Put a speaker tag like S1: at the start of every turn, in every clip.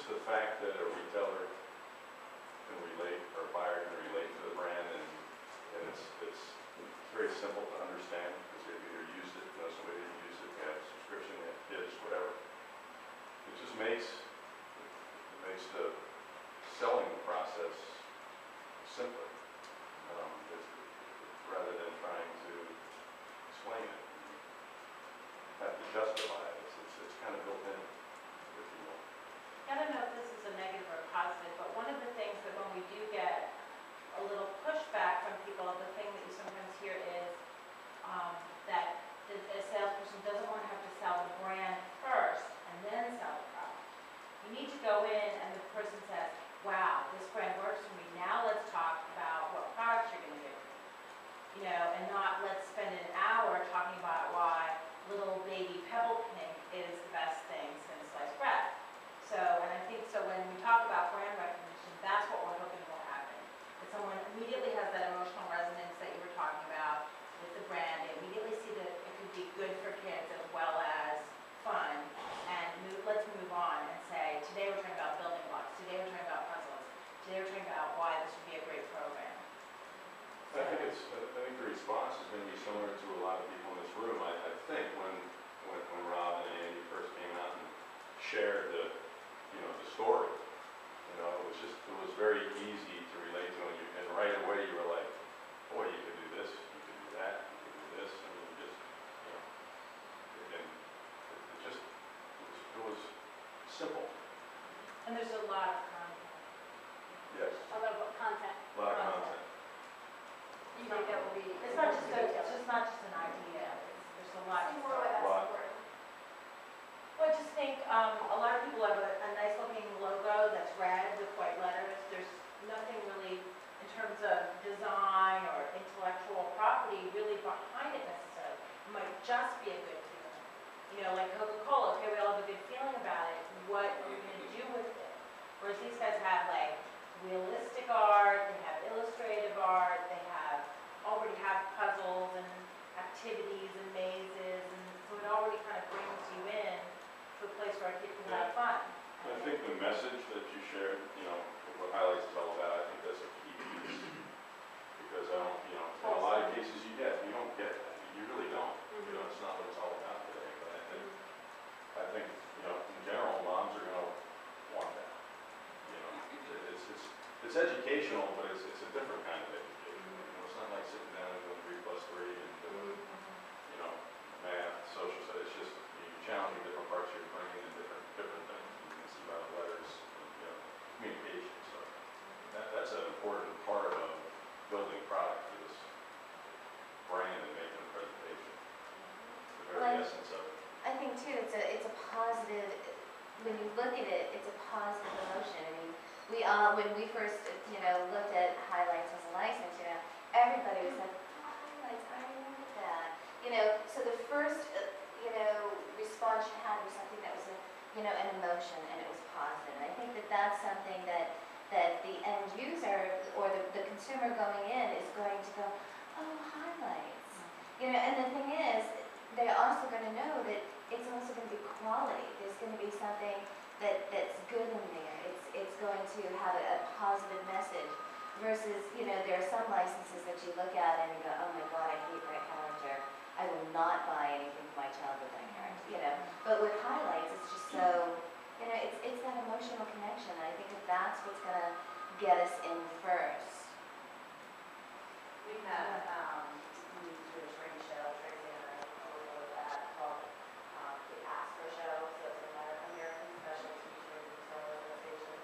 S1: the fact that a retailer can relate, or a buyer can relate to the brand, and it's very simple to understand because they've either used it, know somebody that used it, they have a subscription, they have kids, whatever. It just makes the selling process simpler, rather than trying to explain it, have to justify it. It's kind of built in, if you will.
S2: I don't know if this is a negative or a positive, but one of the things that when we do get a little pushback from people, the thing that you sometimes hear is that a salesperson doesn't want to have to sell the brand first and then sell the product. You need to go in and the person says, wow, this brand works for me. Now let's talk about what products you're going to do. You know, and not let's spend an hour talking about why little baby Pebble Pink is the best thing since sliced bread. So, and I think so when we talk about brand recognition, that's what we're hoping will happen. That someone immediately has that emotional resonance that you were talking about with the brand. They immediately see that it could be good for kids as well as fun. And let's move on and say, today we're talking about building blocks. Today we're talking about puzzles. Today we're talking about why this would be a great program.
S1: I think the response is going to be similar to a lot of people in this room. I think when Rob and Andy first came out and shared the story, it was very easy to relate to, and right away you were like, boy, you could do this, you could do that, you could do this, and it was simple.
S2: And there's a lot of content.
S1: Yes.
S3: A lot of content.
S1: A lot of content.
S3: You think that will be?
S2: It's not just not just an idea. There's a lot.
S3: Say more why that's important.
S2: Well, I just think a lot of people have a nice looking logo that's red with white letters. There's nothing really in terms of design or intellectual property really behind it necessarily. It might just be a good feeling. You know, like Coca-Cola, okay, we all have a good feeling about it. What are you going to do with it? Whereas these guys have like realistic art, they have illustrative art, they already have puzzles and activities and mazes, and so it already kind of brings you in to a place where a kid can have fun.
S1: I think the message that you shared, what Highlights is all about, I think that's a key piece. Because in a lot of cases you don't get that. You really don't. It's not what it's all about today. But I think, in general, moms are going to want that. It's educational, but it's a different kind of education. It's not like sitting down and doing 3+3 and doing, math, social studies. It's just you're challenging different parts of your brain and different things. You can see by the letters, and, communication. So that's an important part of building product is brand and making a presentation. The very essence of it.
S4: I think too, it's a positive. When you look at it, it's a positive emotion. I mean, when we first looked at Highlights as a license, everybody was like, oh, Highlights, I remember that. So the first response you had was something that was an emotion, and it was positive. And I think that that's something that the end user or the consumer going in is going to go, oh, Highlights. And the thing is, they're also going to know that it's also going to be quality. There's going to be something that's good in there. It's going to have a positive message. Versus, there are some licenses that you look at and you go, oh my God, I hate that character. I will not buy anything for my child with that character. But with Highlights, it's just so, it's that emotional connection. I think that's what's going to get us in first.
S5: We had we do a trade show, Tracy and I, a little bit of that called the ASPR show. So it's American Special Teacher Retail Organization.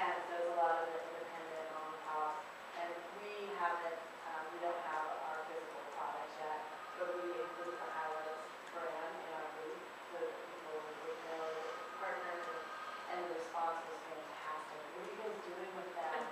S5: And so there's a lot of the independent mom and pops. And we don't have our physical products yet, but we include the Highlights brand in our booth so that people would know partners, and the response was fantastic. What are you guys doing with that?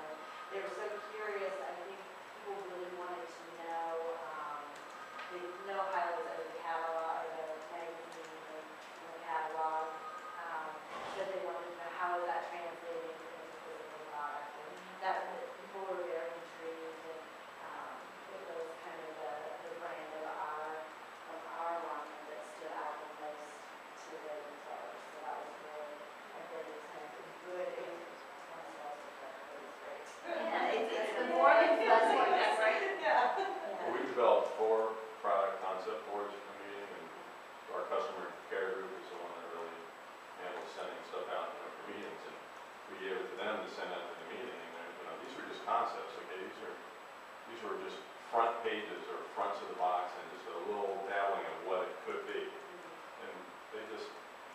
S1: these were just front pages or fronts of the box and just a little dabbling of what it could be. And they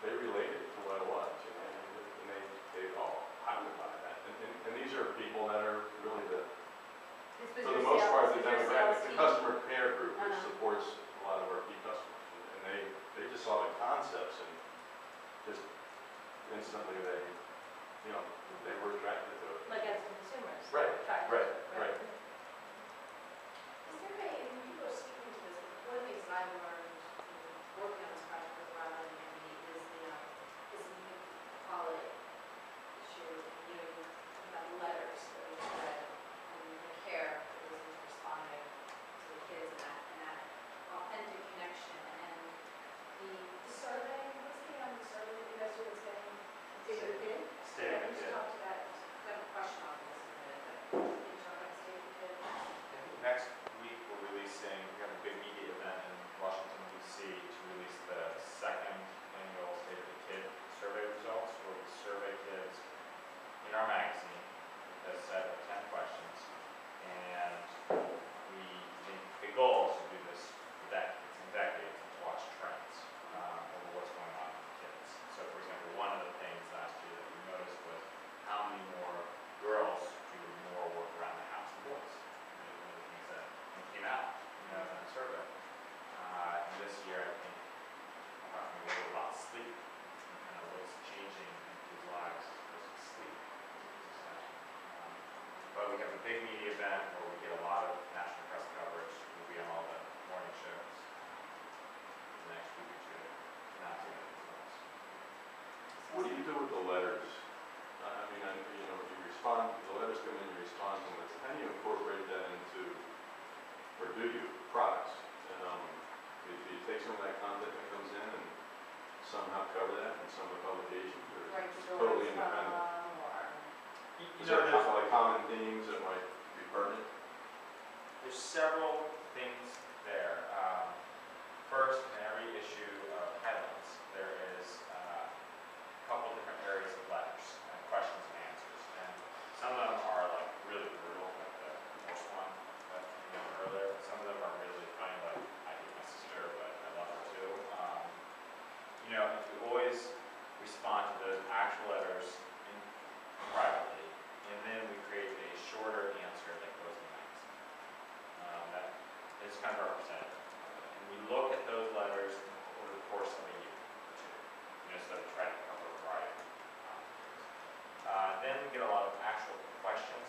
S1: related to what it was, you know, and they all, I would buy that. And these are people that are really for the most part, the demographic, the customer care group, which supports a lot of our key customers. And they just saw the concepts and just instantly they were attracted to it.
S2: Like as consumers.
S1: Right,
S2: attracted
S1: right,
S2: to it,
S1: right.
S5: Is there a, and you were speaking to this, one of the things that I've learned in working on this project with Rhode Island Community is the equality issue. You know, you have letters that we read and the care that was responding to the kids and that authentic connection. And the survey, what's the name of the survey that you guys were saying? State of the Kid?
S6: State of the
S5: Let's
S6: Kid.
S5: talk to that. I have a question on this in a minute, but can you talk about State of the Kid?
S6: I think next week we're releasing, we have a big media event in Washington DC to release the second annual State of the Kid survey results, where we survey kids in our magazine with a set of 10 questions. And the goal is to do this for decades and decades and to watch trends over what's going on with kids. So for example, one of the things last year that we noticed was how many more girls do more work around the house than boys. One of the things that came out in the survey. And this year, I think, we're talking a little about sleep and kind of what's changing in kids' lives versus sleep. But we have a big media event where we get a lot of national press coverage. We'll be on all the morning shows the next week or two, announcing the results.
S1: What do you do with the letters? I mean, you respond, the letters come in, you respond to them. How do you incorporate that into, or do you, products? Do you take some of that content that comes in and somehow cover that in some of the publications, or
S5: Right,
S1: is it
S5: stories
S1: totally independent?
S5: or
S1: Is there like common themes that might be pertinent?
S6: There's several things there. First, in every issue of Headlands, there is a couple different areas of letters and questions and answers. And some of them are like really brutal, like the most one that came out earlier. Some of them are really funny, like I hate my sister, but I love her too. We always respond to those actual letters privately, and then we create a shorter answer that goes in the magazine. That is kind of representative. And we look at those letters over the course of a year or two, so to try to cover a variety of topics. Then we get a lot of actual questions